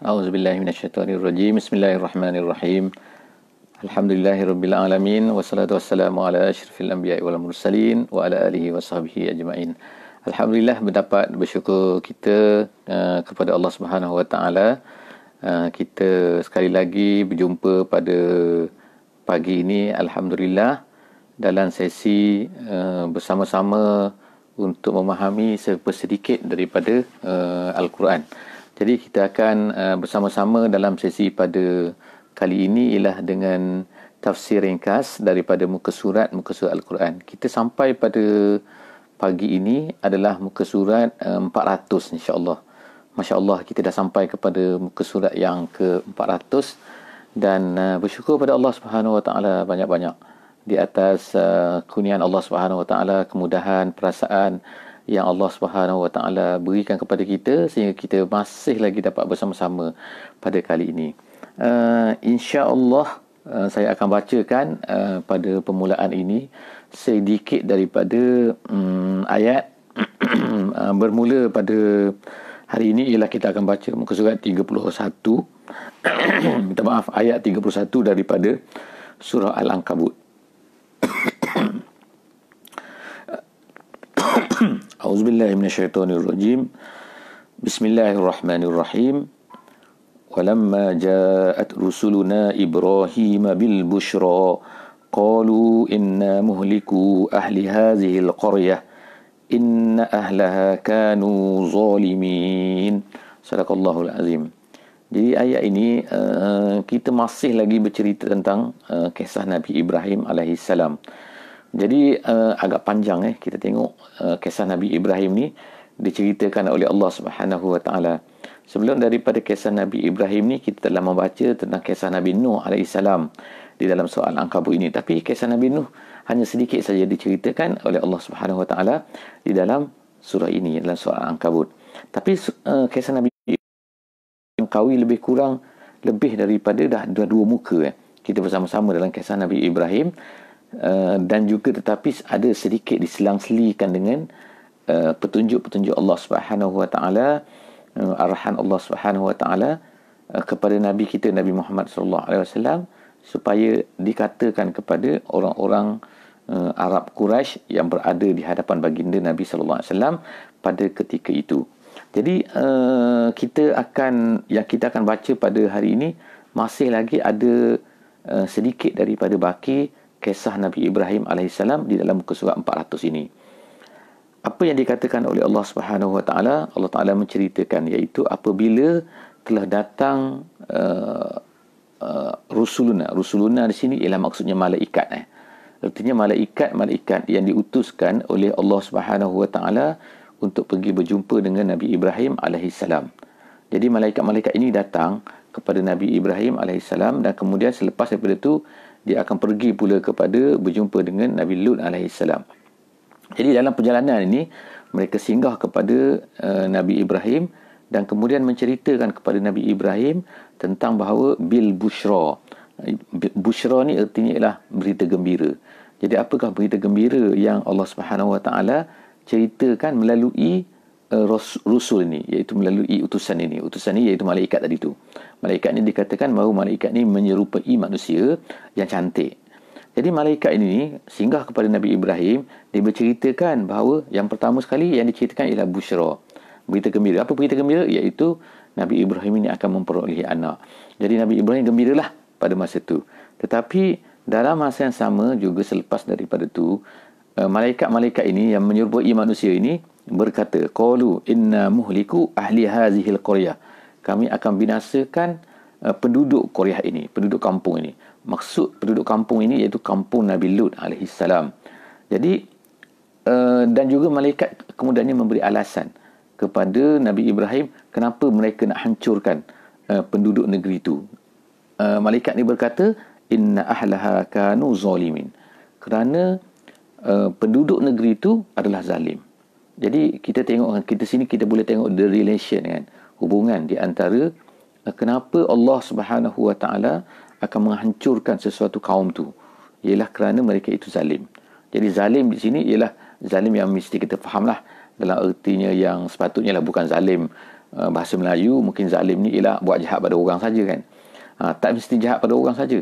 A'udzubillahi minasyaitonirrajim. Bismillahirrahmanirrahim. Alhamdulillahirabbil alamin wassalatu wassalamu ala asyrafil anbiya'i wal mursalin wa ala alihi washabbihi ajmain. Alhamdulillah mendapat bersyukur kita kepada Allah Subhanahu wa taala. Kita sekali lagi berjumpa pada pagi ini alhamdulillah dalam sesi bersama-sama untuk memahami sedikit daripada Al-Quran. Jadi kita akan bersama-sama dalam sesi pada kali ini ialah dengan tafsir ringkas daripada muka surat Al-Quran. Kita sampai pada pagi ini adalah muka surat 400 insya-Allah. Masya-Allah kita dah sampai kepada muka surat yang ke-400 dan bersyukur pada Allah Subhanahu wa taala banyak-banyak di atas kurniaan Allah Subhanahu wa taala, kemudahan, perasaan yang Allah Subhanahu wa taala berikan kepada kita sehingga kita masih lagi dapat bersama-sama pada kali ini. Insya-Allah saya akan bacakan pada permulaan ini sedikit daripada ayat bermula pada hari ini ialah kita akan baca muka surat 31 minta maaf ayat 31 daripada surah Al-Ankabut. A'udzubillahi minasyaitonirrajim. Bismillahirrahmanirrahim. Walamma ja'at rusuluna Ibrahim bil busyra qalu inna muhliku ahli hadhihi al-qaryah inna ahlaha kanu zalimin. Sadaqallahul azim. Jadi ayat ini kita masih lagi bercerita tentang kisah Nabi Ibrahim alaihissalam. Jadi agak panjang kita tengok kisah Nabi Ibrahim ni diceritakan oleh Allah Subhanahu wa taala. Sebelum daripada kisah Nabi Ibrahim ni kita telah membaca tentang kisah Nabi Nuh alaihissalam di dalam surah Al-Ankabut ini. Tapi kisah Nabi Nuh hanya sedikit saja diceritakan oleh Allah Subhanahu wa taala di dalam surah ini, dalam surah Al-Ankabut. Tapi kisah Nabi Ibrahim lebih kurang lebih daripada dah dua muka kita bersama-sama dalam kisah Nabi Ibrahim. Dan juga tetapi ada sedikit diselang-selikan dengan petunjuk-petunjuk Allah Subhanahu wa taala, arahan Allah Subhanahu wa taala kepada nabi kita Nabi Muhammad sallallahu alaihi wasallam supaya dikatakan kepada orang-orang Arab Quraisy yang berada di hadapan baginda Nabi sallallahu alaihi wasallam pada ketika itu. Jadi kita akan baca pada hari ini masih lagi ada sedikit daripada baki kisah Nabi Ibrahim alaihissalam di dalam muka surat 400 ini. Apa yang dikatakan oleh Allah Subhanahu wa taala? Allah Taala menceritakan iaitu apabila telah datang rusuluna. Rusuluna di sini ialah maksudnya malaikat. Artinya malaikat yang diutuskan oleh Allah Subhanahu wa taala untuk pergi berjumpa dengan Nabi Ibrahim alaihissalam. Jadi malaikat-malaikat ini datang kepada Nabi Ibrahim alaihissalam dan kemudian selepas daripada itu dia akan pergi pula kepada berjumpa dengan Nabi Lut alaihissalam. Jadi dalam perjalanan ini mereka singgah kepada Nabi Ibrahim dan kemudian menceritakan kepada Nabi Ibrahim tentang bahawa bil busyra. Busyra ni artinya ialah berita gembira. Jadi apakah berita gembira yang Allah Subhanahu wa taala ceritakan melalui Rasul ini, iaitu melalui utusan ini. Utusan ini iaitu malaikat tadi tu. Malaikat ini dikatakan bahawa malaikat ini menyerupai manusia yang cantik. Jadi malaikat ini singgah kepada Nabi Ibrahim, dia berceritakan bahawa yang pertama sekali yang diceritakan ialah busyra, berita gembira. Apa berita gembira? Iaitu Nabi Ibrahim ini akan memperolehi anak. Jadi Nabi Ibrahim gembiralah pada masa itu. Tetapi dalam masa yang sama juga selepas daripada itu, malaikat-malaikat ini yang menyerupai manusia ini berkata, qalu inna muhliku ahli hazihil qaryah. Kami akan binasakan penduduk Qaryah ini, penduduk kampung ini. Maksud penduduk kampung ini iaitu kampung Nabi Lut alaihissalam. Jadi dan juga malaikat kemudiannya memberi alasan kepada Nabi Ibrahim kenapa mereka nak hancurkan penduduk negeri itu. Malaikat ini berkata inna ahlaha kanu zalimin. Kerana penduduk negeri itu adalah zalim. Jadi kita tengok, kita sini kita boleh tengok the relation kan, hubungan di antara kenapa Allah Subhanahu wa taala akan menghancurkan sesuatu kaum tu, ialah kerana mereka itu zalim. Jadi zalim di sini ialah zalim yang mesti kita fahamlah dalam ertinya yang sepatutnya lah, bukan zalim bahasa Melayu mungkin zalim ni ialah buat jahat pada orang saja kan. Tak mesti jahat pada orang saja.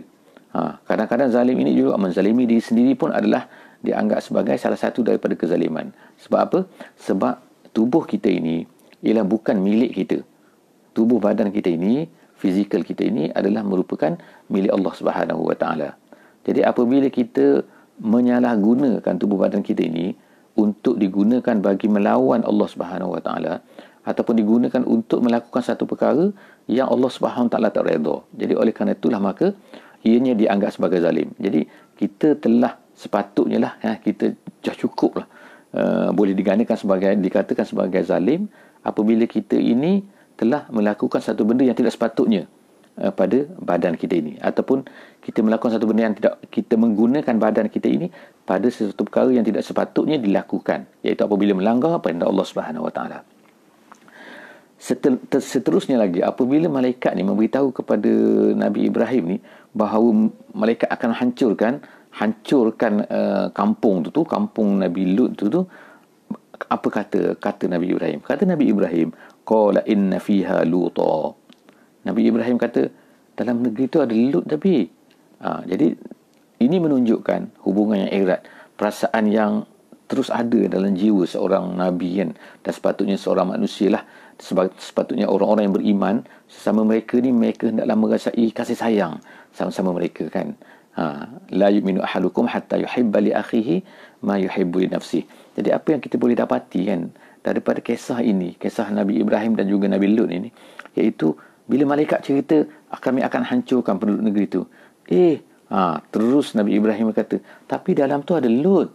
Kadang-kadang zalim ini juga menzalimi diri sendiri pun adalah dianggap sebagai salah satu daripada kezaliman. Sebab apa? Sebab tubuh kita ini ialah bukan milik kita. Tubuh badan kita ini, fizikal kita ini adalah merupakan milik Allah Subhanahu Wa Taala. Jadi apabila kita menyalahgunakan tubuh badan kita ini untuk digunakan bagi melawan Allah Subhanahu Wa Taala ataupun digunakan untuk melakukan satu perkara yang Allah Subhanahu Wa Taala tak redha. Jadi oleh kerana itulah maka ianya dianggap sebagai zalim. Jadi kita telah sepatutnya lah kita dah cukup lah boleh dikatakan sebagai zalim apabila kita ini telah melakukan satu benda yang tidak sepatutnya pada badan kita ini, ataupun kita melakukan satu benda yang tidak, kita menggunakan badan kita ini pada sesuatu perkara yang tidak sepatutnya dilakukan, iaitu apabila melanggar perintah Allah Subhanahu Wa Taala. Seterusnya lagi, apabila malaikat ni memberitahu kepada Nabi Ibrahim ni bahawa malaikat akan hancurkan kampung tu, kampung Nabi Lut tu, apa kata Nabi Ibrahim? Kata Nabi Ibrahim, qala inna fiha luta. Nabi Ibrahim kata, dalam negeri itu ada Lut tapi. Jadi ini menunjukkan hubungan yang erat, perasaan yang terus ada dalam jiwa seorang nabi kan, dan sepatutnya seorang manusia lah, sepatutnya orang-orang yang beriman sesama mereka ni, mereka hendaklah merasai kasih sayang sama-sama mereka kan. La yu'minu ahadukum hatta yuhibba li akhihi ma yuhibbu li nafsihi. Jadi apa yang kita boleh dapati kan daripada kisah ini, kisah Nabi Ibrahim dan juga Nabi Lut ini, iaitu bila malaikat cerita kami akan hancurkan penduduk negeri itu, terus Nabi Ibrahim kata, tapi dalam tu ada Lut.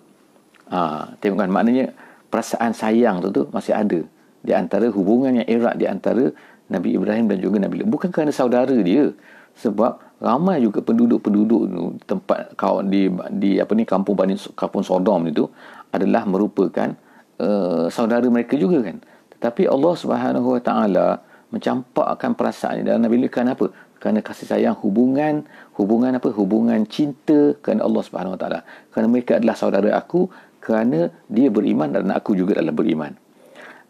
Tengok kan, maknanya perasaan sayang tu masih ada di antara hubungan yang erat di antara Nabi Ibrahim dan juga Nabi Lut. Bukan kerana saudara dia, sebab ramai juga penduduk-penduduk tempat kampung Sodom itu adalah merupakan saudara mereka juga kan. Tetapi Allah Subhanahu Wa Taala mencampakkan perasaan dalam Nabi Lut. Kenapa? Kerana kasih sayang, hubungan cinta kerana Allah Subhanahu Wa Taala. Kerana mereka adalah saudara aku, kerana dia beriman dan aku juga adalah beriman.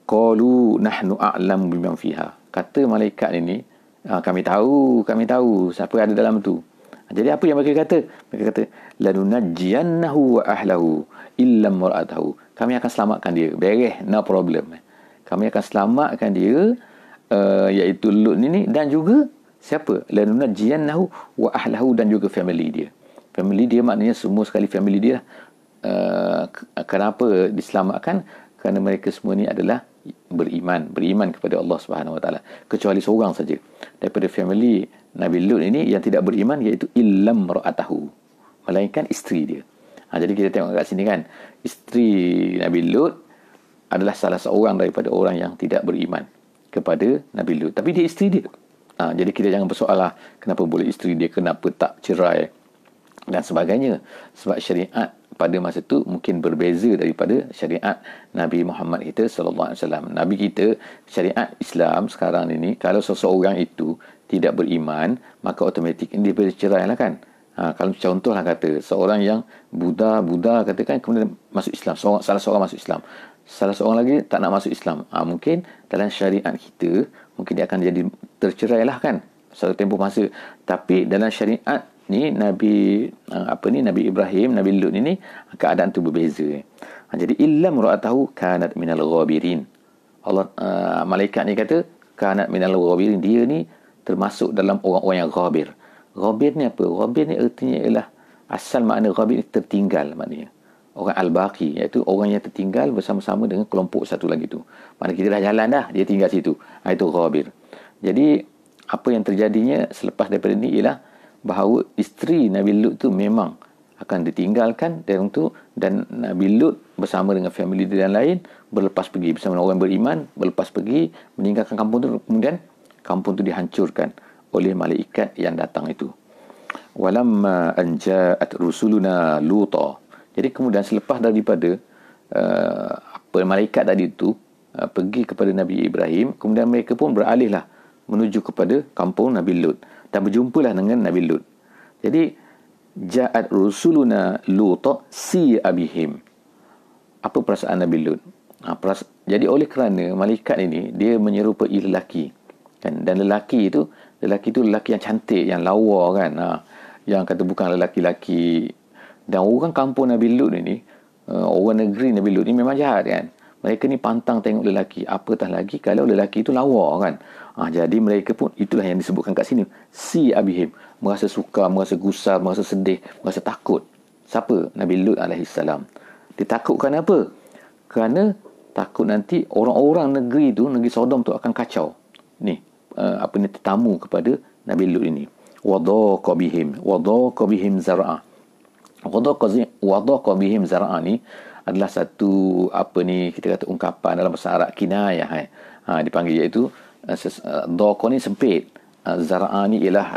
Qalu nahnu a'lamu biman fiha. Kata malaikat ini, kami tahu siapa ada dalam tu. Jadi apa yang mereka kata? Mereka kata, lanunajjiyannahu wa ahlahu illa mar'atahu. Kami akan selamatkan dia. Beres, no problem. Kami akan selamatkan dia, iaitu Lut ni, dan juga siapa? Lanunajjiyannahu wa ahlahu, dan juga family dia. Family dia maknanya semua sekali family dia. Kenapa diselamatkan? Kerana mereka semua ni adalah beriman kepada Allah Subhanahu Wa Taala, kecuali seorang saja daripada family Nabi Lut ini yang tidak beriman, iaitu illam ra'atahu, melainkan isteri dia. Jadi kita tengok kat sini kan, isteri Nabi Lut adalah salah seorang daripada orang yang tidak beriman kepada Nabi Lut, tapi dia isteri dia. Jadi kita jangan bersoal kenapa boleh isteri dia, kenapa tak cerai dan sebagainya. Sebab syariat pada masa itu mungkin berbeza daripada syariat Nabi Muhammad kita sallallahu alaihi wasallam. Nabi kita, syariat Islam sekarang ini, kalau seseorang itu tidak beriman, maka automatik dia boleh cerai lah kan. Kalau contohlah kata seorang yang Buddha katakan, kemudian masuk Islam, salah seorang masuk Islam, salah seorang lagi tak nak masuk Islam, mungkin dalam syariat kita mungkin dia akan jadi tercerai lah kan satu tempoh masa. Tapi dalam syariat ni Nabi Ibrahim, Nabi Lut ni keadaan tu berbeza. Jadi illam ra'atahu kanat minal ghabirin. Allah malaikat ni kata kanat minal ghabirin, dia ni termasuk dalam orang-orang yang ghabir. Ghabir ni apa? Ghabir ni artinya ialah, asal makna ghabir ni tertinggal maknanya. Orang al-baqi, iaitu orang yang tertinggal bersama-sama dengan kelompok satu lagi tu. Maknanya kita dah jalan dah, dia tinggal situ. Itu ghabir. Jadi apa yang terjadinya selepas daripada ni ialah bahawa isteri Nabi Lut tu memang akan ditinggalkan dari tu, dan Nabi Lut bersama dengan family dia dan lain berlepas pergi bersama orang beriman, berlepas pergi meninggalkan kampung tu. Kemudian kampung tu dihancurkan oleh malaikat yang datang itu. Walamma anja'at rusuluna luta. Jadi kemudian selepas daripada malaikat tadi itu pergi kepada Nabi Ibrahim, kemudian mereka pun beralihlah menuju kepada kampung Nabi Lut dan berjumpalah dengan Nabi Lut. Jadi ja'at rusuluna luta si'a bihim. Apa perasaan Nabi Lut? Jadi oleh kerana malaikat ini dia menyerupai lelaki kan, dan lelaki itu lelaki yang cantik, yang lawa kan, yang kata bukan lelaki-lelaki. Dan orang kampung Nabi Lut ini, orang negeri Nabi Lut ni memang jahat kan. Mereka ni pantang tengok lelaki, apatah lagi kalau lelaki itu lawa kan. Jadi mereka pun, itulah yang disebutkan kat sini, si abihim, merasa suka, merasa gusar, merasa sedih, merasa takut. Siapa? Nabi Lut alaihissalam. Ditakutkan apa? Kerana takut nanti orang-orang negeri tu, negeri Sodom tu akan kacau. Ni, tetamu kepada Nabi Lut ini. Wadaqa bihim zar'a. Wadaqa bihim zar'a ni adalah satu kita kata ungkapan dalam bahasa Arab kinayah. Dipanggil iaitu daqa ni sempit. Zar'a ni ialah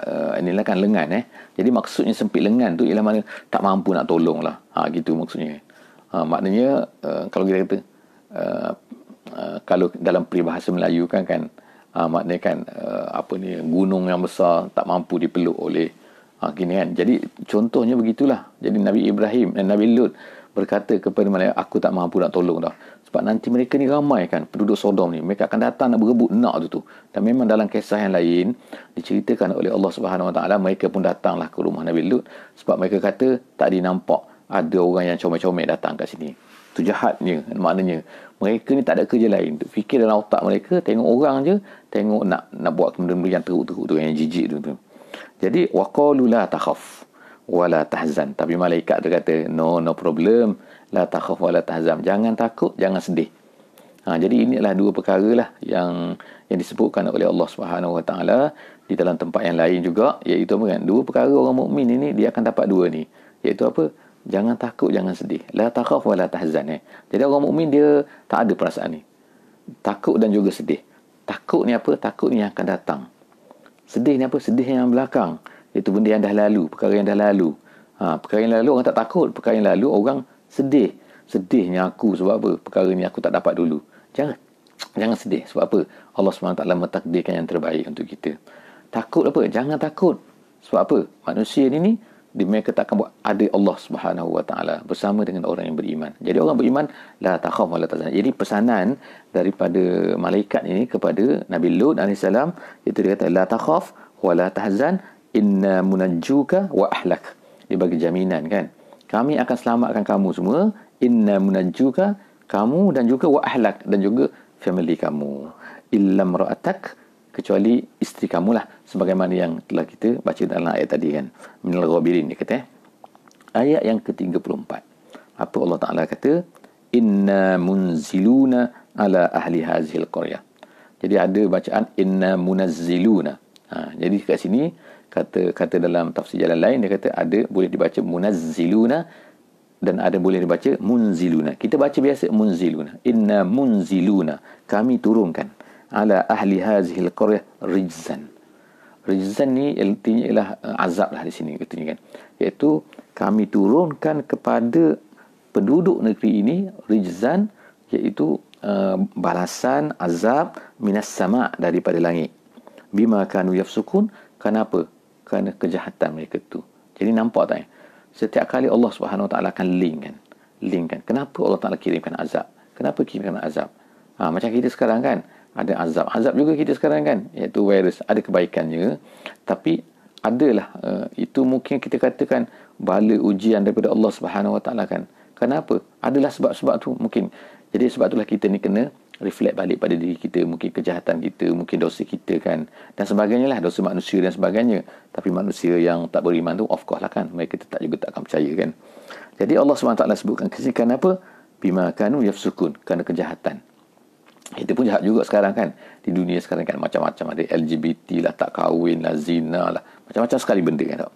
inilah kan lengan. Jadi maksudnya sempit lengan tu ialah mana tak mampu nak tolong lah. Gitu maksudnya. Maknanya kalau kita kata kalau dalam peribahasa Melayu kan maknanya kan gunung yang besar tak mampu dipeluk oleh gini kan. Jadi contohnya begitulah. Jadi Nabi Ibrahim dan Nabi Lut berkata kepada malaikat, aku tak mampu nak tolong dah. Sebab nanti mereka ni ramai kan, penduduk Sodom ni, mereka akan datang nak berebut nak tu. Dan memang dalam kisah yang lain diceritakan oleh Allah Subhanahu Wa Taala, mereka pun datanglah ke rumah Nabi Lut sebab mereka kata tak dinampak ada orang yang comel-comel datang kat sini. Itu jahatnya, maknanya mereka ni tak ada kerja lain. Fikir dalam otak mereka, tengok orang je, tengok nak buat benda-benda yang teruk-teruk tu, yang jijik tu. Jadi waqalu la takhaf wala tahzan. Tapi malaikat tu kata no problem, la takhaf wala tahzan. Jangan takut, jangan sedih. Jadi inilah dua perkara lah yang disebutkan oleh Allah Subhanahu Wa Taala di dalam tempat yang lain juga, iaitu apa kan? Dua perkara orang mukmin ini dia akan dapat dua ni. Iaitu apa? Jangan takut, jangan sedih. La takhaf wa la tahzan. Jadi orang mukmin dia tak ada perasaan ni. Takut dan juga sedih. Takut ni apa? Takut ni yang akan datang. Sedih ni apa? Sedih yang belakang. Itu benda yang dah lalu, perkara yang dah lalu. Perkara yang lalu orang tak takut, perkara yang lalu orang sedih. Sedihnya aku sebab apa? Perkara ni aku tak dapat dulu. Jangan sedih. Sebab apa? Allah SWT mentakdirkan yang terbaik untuk kita. Takut apa? Jangan takut. Sebab apa? Manusia ni mereka tak akan buat, ada Allah Subhanahu Wa Taala bersama dengan orang yang beriman. Jadi orang beriman la takhaf wa la tahzan. Jadi pesanan daripada malaikat ini kepada Nabi Lut alaihissalam, itu dia kata la takhaf wa la tahzan inna munajjuka wa ahlak. Dia bagi jaminan kan, kami akan selamatkan kamu semua, inna munajjuka, kamu dan juga wa ahlak, dan juga family kamu, illam ra'atak, kecuali isteri kamu lah, sebagaimana yang telah kita baca dalam ayat tadi kan, minal ghabirin dia kata. Ayat yang ke-34, apa Allah Ta'ala kata, inna munziluna ala ahli hazil qaryah. Jadi ada bacaan inna munazziluna. Jadi kat sini kata dalam tafsir jalan lain dia kata ada boleh dibaca munazziluna dan ada boleh dibaca munziluna. Kita baca biasa munziluna. Inna munziluna, kami turunkan ala ahli hazihil qaryah rijzan. Rijzan ni artinya ialah azab lah di sini katanya kan. Iaitu kami turunkan kepada penduduk negeri ini rijzan, iaitu balasan azab minas sama, daripada langit. Bima kanu yafsukun, kenapa? Kerana kejahatan mereka tu. Jadi nampak tak? Setiap kali Allah Subhanahu Wa Taala akan link kan. Kenapa Allah Taala kirimkan azab? Kenapa kirimkan azab? Macam kita sekarang kan, ada azab juga kita sekarang kan, iaitu virus. Ada kebaikannya, tapi adalah itu mungkin kita katakan bala ujian daripada Allah Subhanahu Wa Taala kan. Kenapa? Adalah sebab-sebab tu mungkin. Jadi sebab itulah kita ni kena reflect balik pada diri kita, mungkin kejahatan kita, mungkin dosa kita kan, dan sebagainya lah, dosa manusia dan sebagainya. Tapi manusia yang tak beriman tu of course lah kan, mereka tetap juga tak akan percaya kan. Jadi Allah SWT sebutkan kesikan apa? Bima kanu yafsukun, kerana kejahatan. Itu pun jahat juga sekarang kan. Di dunia sekarang kan macam-macam. Ada LGBT lah, tak kahwin lah, zina lah. Macam-macam sekali benda kan.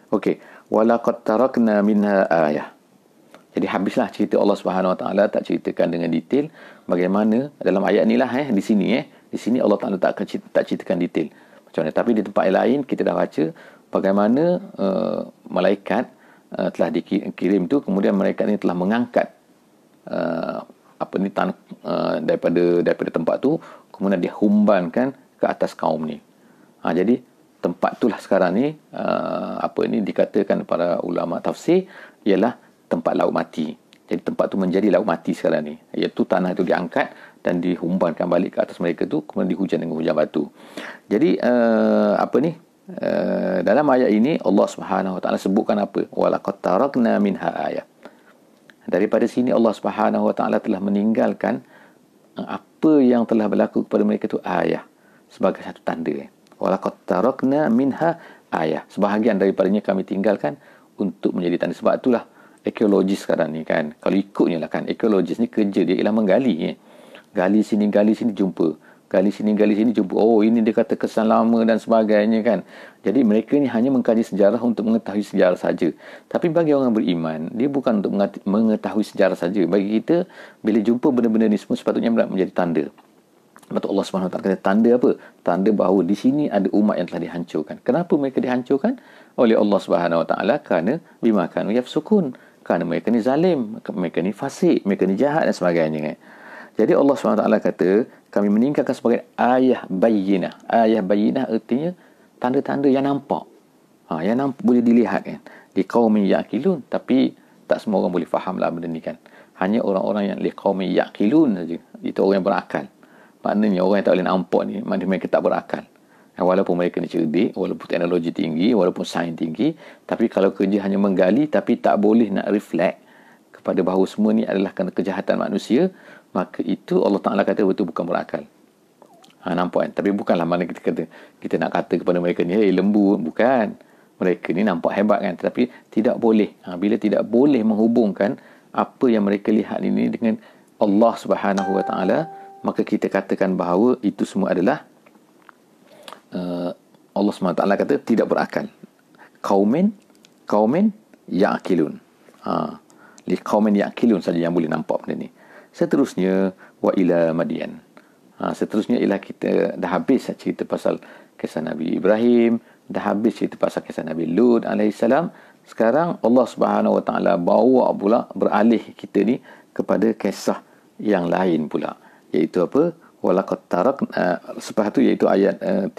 Okey. Walaqad tarakna minha ayah. Jadi habislah cerita Allah Subhanahu Wa Taala, tak ceritakan dengan detail bagaimana dalam ayat ni lah di sini Di sini Allah Taala tak ceritakan detail macam mana. Tapi di tempat lain kita dah baca bagaimana malaikat telah dikirim tu, kemudian malaikat ni telah mengangkat daripada tempat tu, kemudian dihumbankan ke atas kaum ni. Jadi tempat itulah sekarang ni dikatakan para ulama tafsir ialah tempat laut mati. Jadi tempat tu menjadi laut mati sekarang ni. Iaitu tanah itu diangkat dan dihumbankan balik ke atas mereka tu, kemudian dihujan dengan hujan batu. Jadi dalam ayat ini Allah Subhanahu Wa Taala sebutkan apa? Walaqad tarakna minha ayat. Daripada sini Allah Subhanahu Wa Taala telah meninggalkan apa yang telah berlaku kepada mereka tu ayat sebagai satu tanda. Walaqad tarakna minha ayat. Sebahagian daripadanya kami tinggalkan untuk menjadi tanda. Sebab itulah arkeologis sekarang ni kan, kalau ikutnya lah kan, arkeologis ni kerja dia ialah menggali. Gali sini jumpa, gali sini jumpa, oh ini dia kata kesan lama dan sebagainya kan. Jadi mereka ni hanya mengkaji sejarah untuk mengetahui sejarah saja. Tapi bagi orang beriman, dia bukan untuk mengetahui sejarah saja. Bagi kita, bila jumpa benda-benda ni semua sepatutnya menjadi tanda. Sebab Allah SWT kata tanda apa? Tanda bahawa di sini ada umat yang telah dihancurkan. Kenapa mereka dihancurkan? Oleh Allah SWT, kerana bima kanu yafsukun, kerana mereka ni zalim, mereka ni fasik, mereka ni jahat dan sebagainya. Jadi Allah SWT kata kami meninggalkan sebagai ayah bayyinah. Ayah bayyinah artinya tanda-tanda yang nampak. Yang nampak boleh dilihat kan. Liqaumin yaqilun, tapi tak semua orang boleh fahamlah benda ni kan. Hanya orang-orang yang liqaumin yaqilun saja. Itu orang yang berakal. Maknanya orang yang tak boleh nampak ni, maknanya mereka tak berakal. Walaupun mereka ni cerdik, walaupun teknologi tinggi, walaupun sains tinggi, tapi kalau kerja hanya menggali, tapi tak boleh nak reflect kepada bahawa semua ni adalah kerana kejahatan manusia, maka itu Allah Ta'ala kata betul bukan berakal. Nampak kan? Tapi bukanlah mana kita nak kata kepada mereka ni, hey, lembu. Bukan. Mereka ni nampak hebat kan? Tetapi tidak boleh. Bila tidak boleh menghubungkan apa yang mereka lihat ini dengan Allah Subhanahu Wa Ta'ala, maka kita katakan bahawa itu semua adalah Allah SWT kata tidak berakal. Qaumin ya'qilun. Li qaumin ya'qilun saja yang boleh nampak benda ni. Seterusnya wa ila Madian. Seterusnya ialah kita dah habis cerita pasal kisah Nabi Ibrahim, dah habis cerita pasal kisah Nabi Lut alaihissalam. Sekarang Allah Subhanahu Wa Taala bawa pula beralih kita ni kepada kisah yang lain pula, iaitu apa? Walaqad tarakna, selepas tu iaitu ayat 36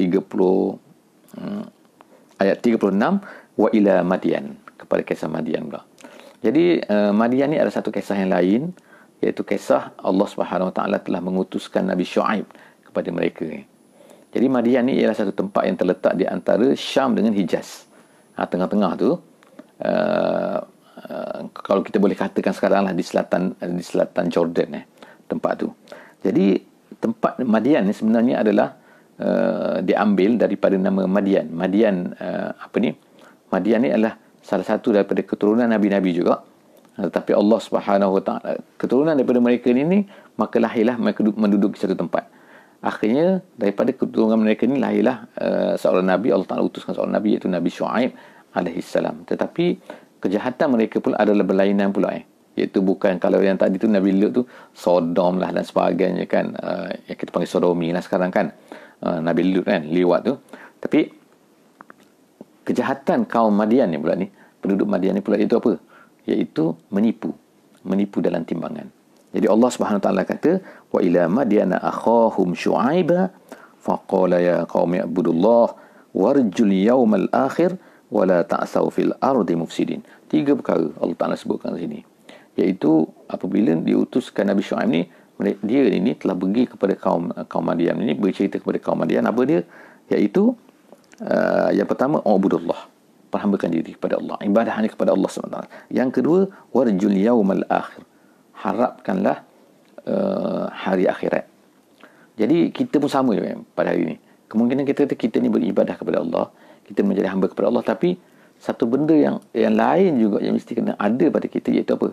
wa ila Madian, kepada kisah Madian pula. Jadi Madian ni ada satu kisah yang lain, iaitu kisah Allah Subhanahu Wa Taala telah mengutuskan Nabi Shu'aib kepada mereka. Jadi Madian ni ialah satu tempat yang terletak di antara Syam dengan Hijaz. Tengah-tengah tu, kalau kita boleh katakan sekarang lah di selatan Jordan tempat tu. Jadi tempat Madian ni sebenarnya adalah diambil daripada nama Madian. Madian Madian ni adalah salah satu daripada keturunan nabi-nabi juga. Tetapi Allah Subhanahu Wa Taala, keturunan daripada mereka ni maka lahirlah mereka menduduki satu tempat. Akhirnya daripada keturunan mereka ni lahirlah seorang nabi. Allah Taala utuskan seorang nabi, iaitu Nabi Shu'aib alaihissalam. Tetapi kejahatan mereka pula adalah berlainan pula. Iaitu bukan kalau yang tadi tu Nabi Lut tu Sodom lah dan sebagainya kan, yang kita panggil sodomi lah sekarang kan, Nabi Lut kan, liwat tu. Tapi kejahatan kaum Madian ni pula ni, penduduk Madian ni pula, itu apa? Iaitu menipu dalam timbangan. Jadi Allah Subhanahu Wa Taala kata wa ila Madiana akhahum Syu'aiba faqala ya qaumi ibudullah warjul yawmal akhir wa la ta'saw fil ardi mufsidin. 3 perkara Allah Taala sebutkan di sini, iaitu apabila diutuskan Nabi Shu'aib ni, dia ini telah pergi kepada kaum Madian ini, bercerita kepada kaum Madian apa dia, iaitu yang pertama ubudullah, perhambakan diri kepada Allah, ibadah hanya kepada Allah SWT. Yang kedua warjul yaumal akhir, harapkanlah hari akhirat. Jadi kita pun sama juga pada hari ini. Kemungkinan kita ni beribadah kepada Allah, kita menjadi hamba kepada Allah, tapi satu benda yang lain juga yang mesti kena ada pada kita, iaitu apa?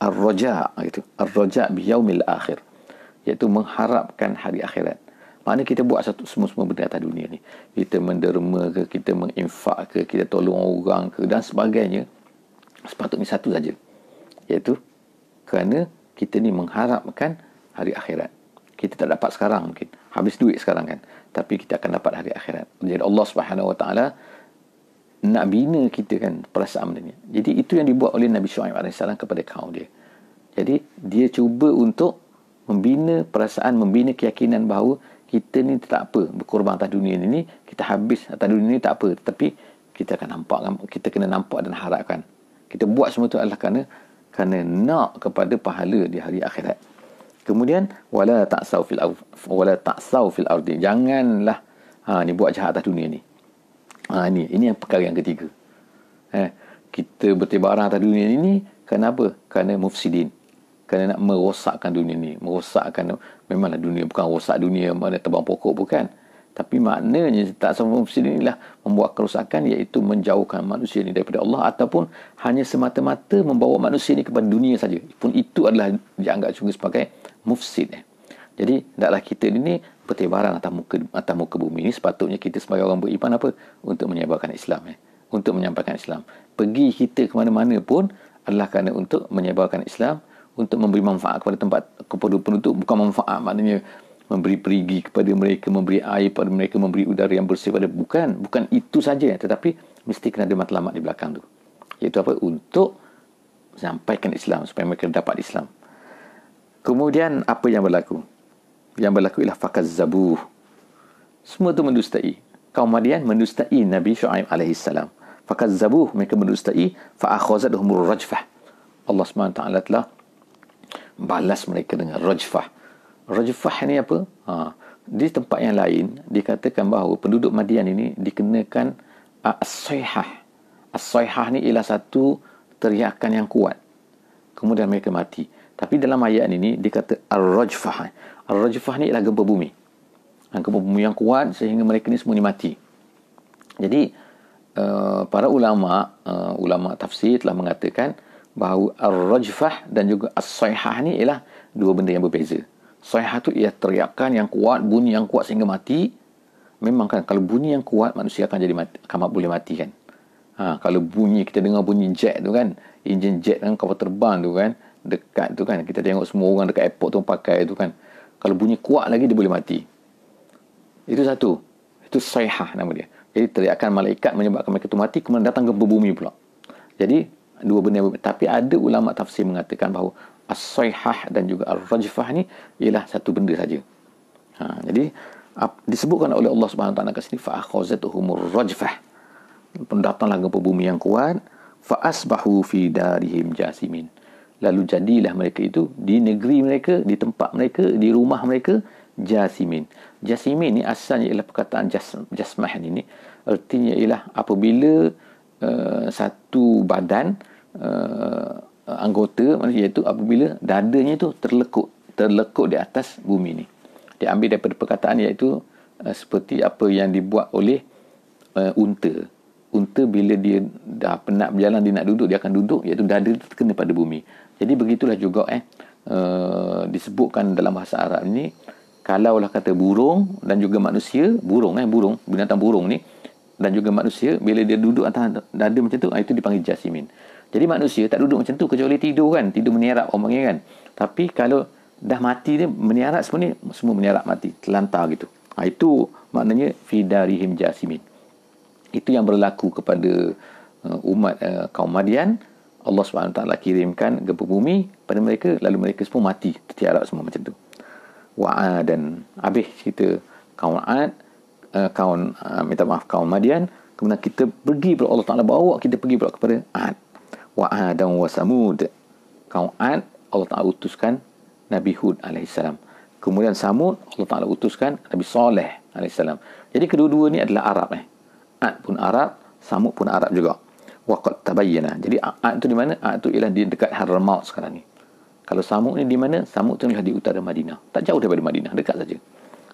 Ar-raja', gitu. Ar-raja' bi yaumil akhir, iaitu mengharapkan hari akhirat. Maknanya kita buat semua benda atas dunia ni. Kita menderma ke, kita menginfak ke, kita tolong orang ke dan sebagainya, sepatutnya satu saja, iaitu kerana kita ni mengharapkan hari akhirat. Kita tak dapat sekarang mungkin, habis duit sekarang kan, tapi kita akan dapat hari akhirat. Jadi Allah Subhanahu Wa Taala nak bina kita kan perasaan benda ni. Jadi itu yang dibuat oleh Nabi Shu'aib AS kepada kaum dia. Jadi dia cuba untuk membina perasaan, membina keyakinan bahawa kita ni tak apa berkorban atas dunia ni, kita habis atas dunia ni tak apa, tetapi kita akan nampak, kita kena nampak dan harapkan. Kita buat semua tu adalah kerana kerana nak kepada pahala di hari akhirat. Kemudian wala ta'sau fil ardi, janganlah ni buat jahat atas dunia ni. Ini yang perkara yang ketiga. Kita bertebaran atas dunia ini kerana apa? Kerana mufsidin, kerana nak merosakkan dunia ni, memanglah dunia bukan rosak dunia mana tebang pokok, bukan. Tapi maknanya tak sama mufsidin inilah membuat kerosakan, iaitu menjauhkan manusia ni daripada Allah, ataupun hanya semata-mata membawa manusia ni kepada dunia saja. Pun itu adalah dianggap juga sebagai mufsid. Jadi hendaklah kita ini bertebaran atas muka bumi ini. Sepatutnya kita sebagai orang beriman apa? Untuk menyebarkan Islam. Untuk menyampaikan Islam. Pergi kita ke mana-mana pun adalah kerana untuk menyebarkan Islam, untuk memberi manfaat kepada penduduk. Bukan manfaat maknanya memberi perigi kepada mereka, memberi air kepada mereka, memberi udara yang bersih pada, bukan itu saja, tetapi mesti kena ada matlamat di belakang tu, iaitu apa? Untuk sampaikan Islam supaya mereka dapat Islam. Kemudian apa yang berlaku? Yang berlaku ialah fakazzabuh. Semua tu mendustai. Kaum Madian mendustai Nabi Syuaib alaihi salam. Fakazzabuh, mereka mendustai, fa akhazatuhumur rajfah. Allah SWT telah balas mereka dengan rajfah. Rajfah ni apa? Di tempat yang lain dikatakan bahawa penduduk Madian ini dikenakan as-sayhah. As-sayhah ni ialah satu teriakan yang kuat, kemudian mereka mati. Tapi dalam ayat ini dikata ar-rajfah. Ar-rajfah ni ialah gempa bumi. Gempa bumi yang kuat sehingga mereka ni semua ni mati. Jadi para ulama tafsir telah mengatakan bahawa ar-rajfah dan juga as-sayhah ni ialah dua benda yang berbeza. Sayhah tu ialah teriakan yang kuat, bunyi yang kuat sehingga mati. Memang kan kalau bunyi yang kuat manusia akan jadi mati, boleh mati kan. Kalau bunyi, kita dengar bunyi jet tu kan, enjin jet kan, kapal terbang tu kan, dekat tu kan, kita tengok semua orang dekat airport tu pakai tu kan. Kalau bunyi kuat lagi dia boleh mati. Itu satu. Itu sayhah nama dia. Jadi teriakan malaikat menyebabkan mereka tu mati, kemudian datang gempa bumi pula. Jadi dua benda. Tapi ada ulama tafsir mengatakan bahawa as-sayhah dan juga ar-rajfah ni ialah satu benda saja. Jadi disebutkan oleh Allah Subhanahu Wa Taala kat sini, fa akhazatuhumur rajfah. Datanglah gempa bumi yang kuat, fa asbahu fi darihim jasimin. Lalu jadilah mereka itu di negeri mereka, di tempat mereka, di rumah mereka jasimin. Jasimin ni asalnya ialah perkataan jasmah ini. Artinya ialah apabila satu badan anggota, iaitu apabila dadanya itu terlekuk di atas bumi ni. Diambil daripada perkataan, iaitu seperti apa yang dibuat oleh unta. Unta bila dia dah penat berjalan, dia nak duduk, dia akan duduk, iaitu dada itu terkena pada bumi. Jadi begitulah juga disebutkan dalam bahasa Arab ni, kalaulah kata burung dan juga manusia, burung binatang burung ni dan juga manusia, bila dia duduk atas dada macam tu, itu dipanggil jasimin. Jadi manusia tak duduk macam tu kecuali tidur kan, tidur meniarap orang panggil kan. Tapi kalau dah mati dia meniarap, semua meniarap mati, terlantar gitu. Itu maknanya fi darihim jasimin. Itu yang berlaku kepada umat kaum Madian. Allah SWT kirimkan gempa bumi pada mereka, lalu mereka semua mati, tertiarap semua macam tu. Wa'adan, habis cerita kaum Ad, kaum Madian. Kemudian kita pergi pula, Allah Ta'ala bawa kita pergi pula kepada Ad. Wa'adan wa Samud. Kaum Ad, Allah Ta'ala utuskan Nabi Hud AS. Kemudian Samud, Allah Ta'ala utuskan Nabi Saleh AS. Jadi kedua-dua ni adalah Arab. Ad pun Arab, Samud pun Arab juga. Waqad tabayyana. Jadi Ad tu di mana? Ad tu ialah di dekat Hadramaut sekarang ni. Kalau Samud ni di mana? Samud tu ialah di utara Madinah. Tak jauh daripada Madinah, dekat saja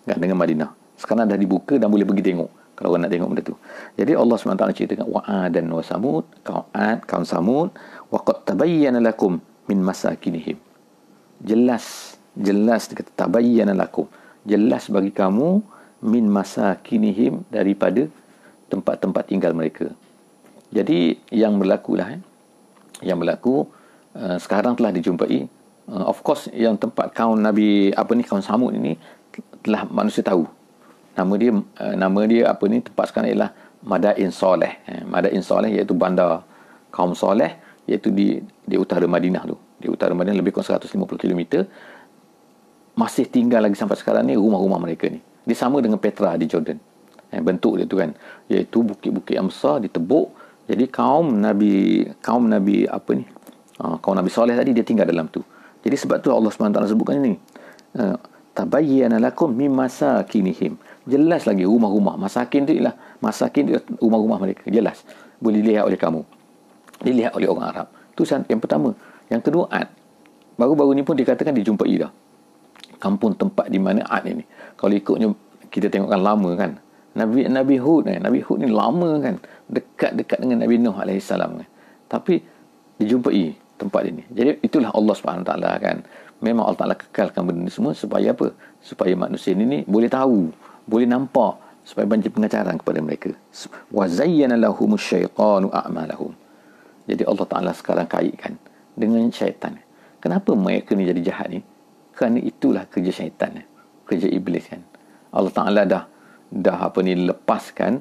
kan dengan Madinah. Sekarang dah dibuka dan boleh pergi tengok kalau orang nak tengok benda tu. Jadi Allah SWT ceritakan wa'adan wa Samud, kaum Ad, kaum Samud, waqad tabayyana lakum min masakinihim. Jelas dikata tabayyana lakum, jelas bagi kamu min masakinihim, daripada tempat-tempat tinggal mereka. Jadi yang berlaku sekarang telah dijumpai. Of course yang tempat kaum Nabi kaum Samud ini telah manusia tahu. Nama dia tempat sekarang ialah Madain Saleh. Madain Saleh iaitu bandar kaum Saleh, iaitu di utara Madinah tu. Di utara Madinah lebih kurang 150 km. Masih tinggal lagi sampai sekarang ni rumah-rumah mereka ni. Dia sama dengan Petra di Jordan. Bentuk dia tu kan, iaitu bukit-bukit yang besar ditebuk. Jadi kaum Nabi Kaum Nabi Saleh tadi dia tinggal dalam tu. Jadi sebab tu Allah SWT sebutkan ini. Tabayyana lakum min masakinihim. Jelas lagi rumah-rumah. Masakin tu ialah rumah-rumah mereka. Jelas. Boleh dilihat oleh kamu. Dilihat oleh orang Arab. Tu yang pertama. Yang kedua, Ad. Baru-baru ni pun dikatakan dijumpai dah. Kampung tempat di mana Ad ini. Kalau ikutnya kita tengokkan lama kan. Nabi Hud ni lama kan. Dekat-dekat dengan Nabi Nuh AS kan. Tapi dijumpai tempat ini. Jadi itulah Allah SWT kan. Memang Allah Ta'ala kekalkan benda ni semua supaya apa? Supaya manusia ini boleh tahu, boleh nampak, supaya banjir pengajaran kepada mereka. Wa zayyana lahumus syaitanu a'malahum. Jadi Allah Ta'ala sekarang kaitkan dengan syaitan. Kenapa mereka ni jadi jahat ni? Kerana itulah kerja syaitan, kerja iblis kan. Allah Ta'ala dah lepaskan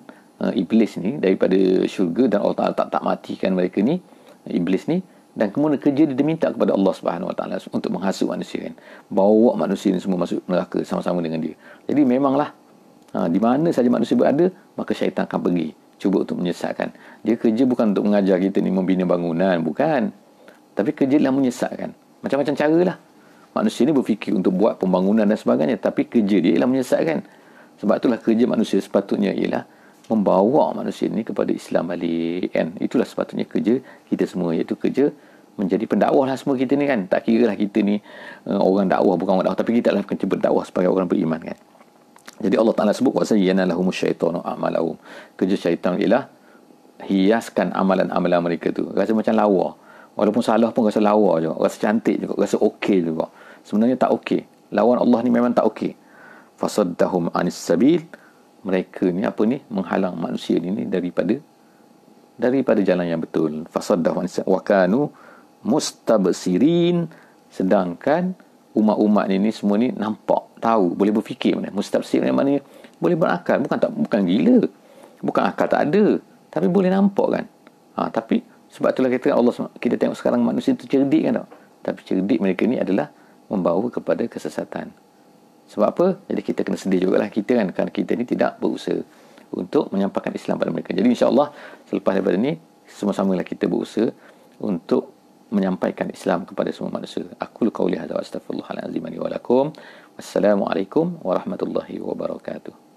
iblis ni daripada syurga, dan Allah Ta'ala tak matikan mereka ni, iblis ni. Dan kemudian kerja dia diminta kepada Allah Subhanahu Wa Taala untuk menghasut manusia kan. Bawa manusia ni semua masuk neraka sama-sama dengan dia. Jadi memanglah di mana saja manusia berada, maka syaitan akan pergi cuba untuk menyesatkan. Dia kerja bukan untuk mengajar kita ni membina bangunan, bukan. Tapi kerja dia menyesatkan. Macam-macam caralah. Manusia ni berfikir untuk buat pembangunan dan sebagainya, tapi kerja dia ialah menyesatkan. Sebab itulah kerja manusia sepatutnya ialah membawa manusia ni kepada Islam balik kan. Itulah sepatutnya kerja kita semua, iaitu kerja menjadi pendakwah lah semua kita ni kan. Tak kira lah kita ni orang dakwah bukan orang dakwah, tapi kita adalah kerja berdakwah sebagai orang beriman kan. Jadi Allah Ta'ala sebut wasayyana lahumus syaitanu a'malahum. Kerja syaitan ialah hiaskan amalan-amalan mereka tu. Rasa macam lawa. Walaupun salah pun rasa lawa juga, rasa cantik juga, rasa okey juga. Sebenarnya tak okey. Lawan Allah ni memang tak okey. Fasaddahum anis sabil. Mereka ni menghalang manusia ni daripada jalan yang betul. Fasaddahum anis wa kanu mustabsirin. Sedangkan umat-umat ni semua ni nampak, tahu, boleh berfikir. Mustabsir ni maknanya boleh berakal, bukan gila, bukan akal tak ada, tapi boleh nampak kan. Tapi sebab itulah kita tengok sekarang manusia tu cerdik kan tak? Tapi cerdik mereka ni adalah membawa kepada kesesatan. Sebab apa? Jadi kita kena sedih jugalah kita kan, kerana kita ni tidak berusaha untuk menyampaikan Islam pada mereka. Jadi insya-Allah selepas daripada ni sama-samalah kita berusaha untuk menyampaikan Islam kepada semua manusia. Aku qauli hadza wa astaghfirullahalazim li wa lakum. Wassalamualaikum warahmatullahi wabarakatuh.